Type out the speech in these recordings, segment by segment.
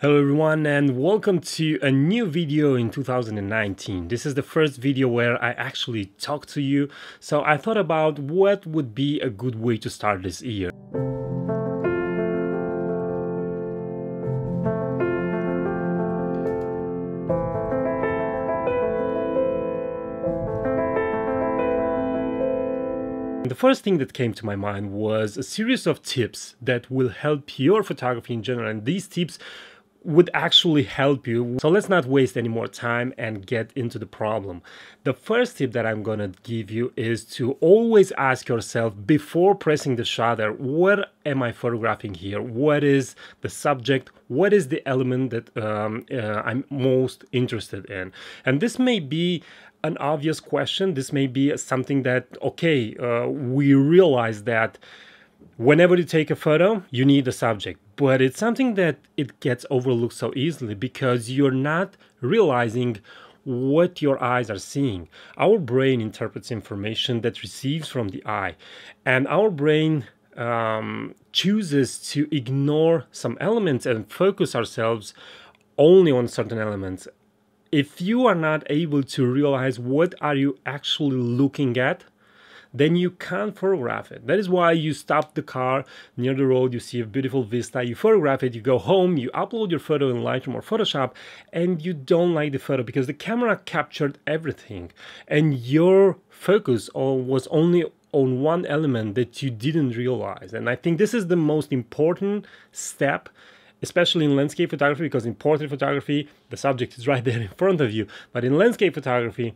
Hello everyone and welcome to a new video in 2019. This is the first video where I actually talk to you, so I thought about what would be a good way to start this year. The first thing that came to my mind was a series of tips that will help your photography in general, and these tips would actually help you. So let's not waste any more time and get into the problem. The first tip that I'm gonna give you is to always ask yourself before pressing the shutter, what am I photographing here? What is the subject? What is the element that I'm most interested in? And this may be an obvious question. This may be something that, okay, we realize that whenever you take a photo, you need a subject, but it's something that it gets overlooked so easily because you're not realizing what your eyes are seeing. Our brain interprets information that receives from the eye, and our brain chooses to ignore some elements and focus ourselves only on certain elements. If you are not able to realize what are you actually looking at, then you can't photograph it. That is why you stop the car near the road, you see a beautiful vista, you photograph it, you go home, you upload your photo in Lightroom or Photoshop, and you don't like the photo because the camera captured everything and your focus was only on one element that you didn't realize. And I think this is the most important step, especially in landscape photography, because in portrait photography, the subject is right there in front of you. But in landscape photography,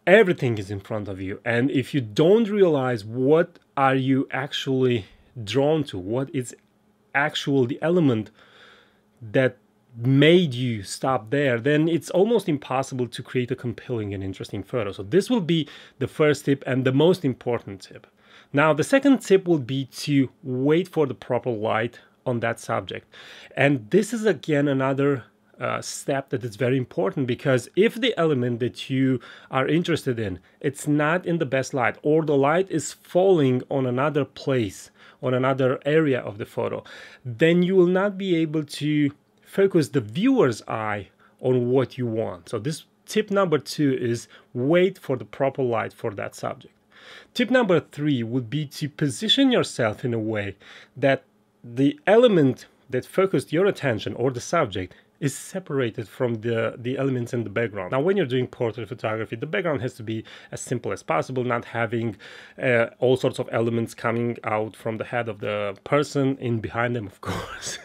everything is in front of you, and if you don't realize what are you actually drawn to, what is actually the element that made you stop there, then it's almost impossible to create a compelling and interesting photo. So this will be the first tip and the most important tip. Now the second tip will be to wait for the proper light on that subject, and this is again another step that is very important, because if the element that you are interested in, it's not in the best light, or the light is falling on another place, on another area of the photo, then you will not be able to focus the viewer's eye on what you want. So this tip number 2 is wait for the proper light for that subject. Tip number 3 would be to position yourself in a way that the element that focused your attention, or the subject, is separated from the elements in the background. Now, when you're doing portrait photography, the background has to be as simple as possible, not having all sorts of elements coming out from the head of the person in behind them, of course.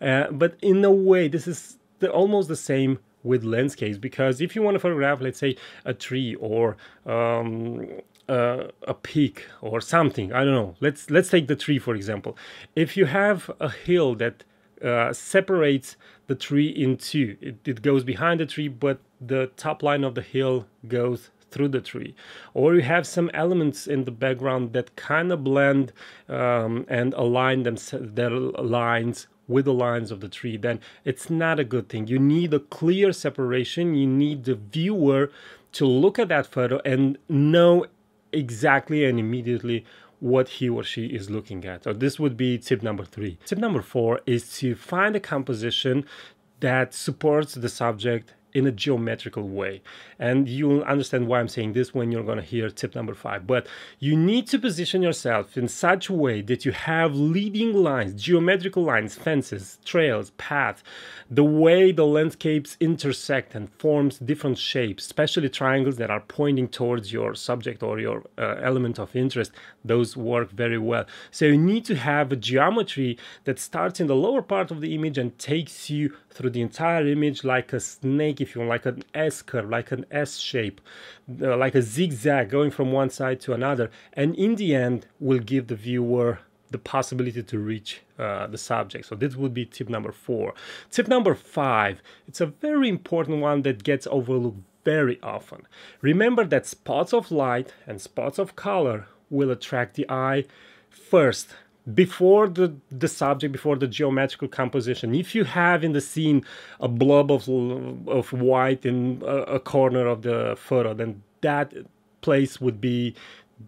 But in a way, this is almost the same with landscapes, because if you want to photograph, let's say, a tree or a peak or something, I don't know. Let's take the tree, for example. If you have a hill that separates the tree in two, it goes behind the tree, but the top line of the hill goes through the tree, or you have some elements in the background that kind of blend and align their lines with the lines of the tree, then it's not a good thing. You need a clear separation. You need the viewer to look at that photo and know exactly and immediately what he or she is looking at. So this would be tip number 3. Tip number 4 is to find a composition that supports the subject in a geometrical way. And you'll understand why I'm saying this when you're going to hear tip number 5. But you need to position yourself in such a way that you have leading lines, geometrical lines, fences, trails, paths, the way the landscapes intersect and forms different shapes, especially triangles that are pointing towards your subject or your element of interest. Those work very well. So you need to have a geometry that starts in the lower part of the image and takes you through the entire image like a snake, if you want, like an S curve, like an S shape, like a zigzag going from one side to another, and in the end will give the viewer the possibility to reach the subject. So this would be tip number 4. Tip number 5, it's a very important one that gets overlooked very often. Remember that spots of light and spots of color will attract the eye first, before the subject, before the geometrical composition. If you have in the scene a blob of white in a corner of the photo, then that place would be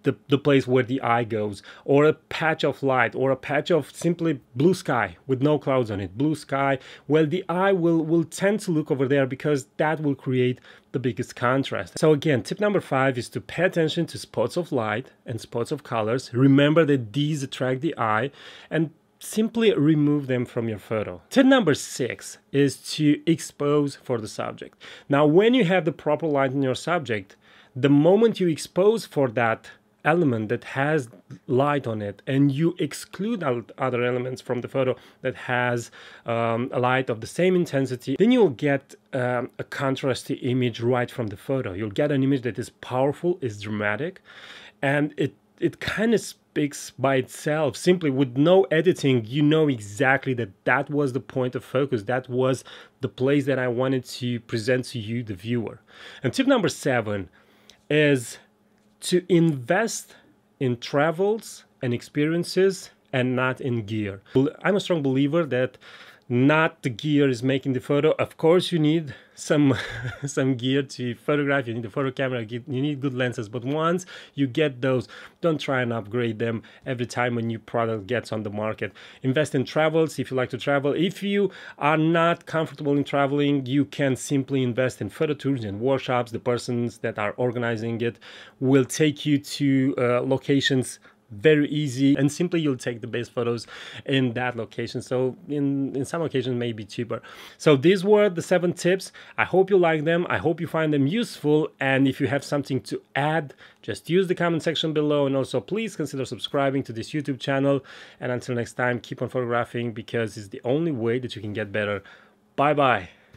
the place where the eye goes, or a patch of light, or a patch of simply blue sky with no clouds on it, blue sky, well, the eye will tend to look over there because that will create the biggest contrast. So again, tip number 5 is to pay attention to spots of light and spots of colors. Remember that these attract the eye, and simply remove them from your photo. Tip number 6 is to expose for the subject. Now, when you have the proper light in your subject, the moment you expose for that element that has light on it and you exclude other elements from the photo that has a light of the same intensity, then you'll get a contrasty image right from the photo. You'll get an image that is powerful, is dramatic, and it kind of speaks by itself. Simply with no editing, you know exactly that that was the point of focus. That was the place that I wanted to present to you, the viewer. And tip number 7 is to invest in travels and experiences and not in gear. I'm a strong believer that not the gear is making the photo. Of course, you need some gear to photograph. You need a photo camera, you need good lenses, but once you get those, don't try and upgrade them every time a new product gets on the market. Invest in travels if you like to travel. If you are not comfortable in traveling, you can simply invest in photo tours and workshops. The persons that are organizing it will take you to locations very easy, and simply you'll take the best photos in that location. So in some occasions maybe cheaper. So these were the 7 tips. I hope you like them. I hope you find them useful, and if you have something to add, just use the comment section below, and also please consider subscribing to this YouTube channel. And until next time, keep on photographing, because it's the only way that you can get better. Bye bye.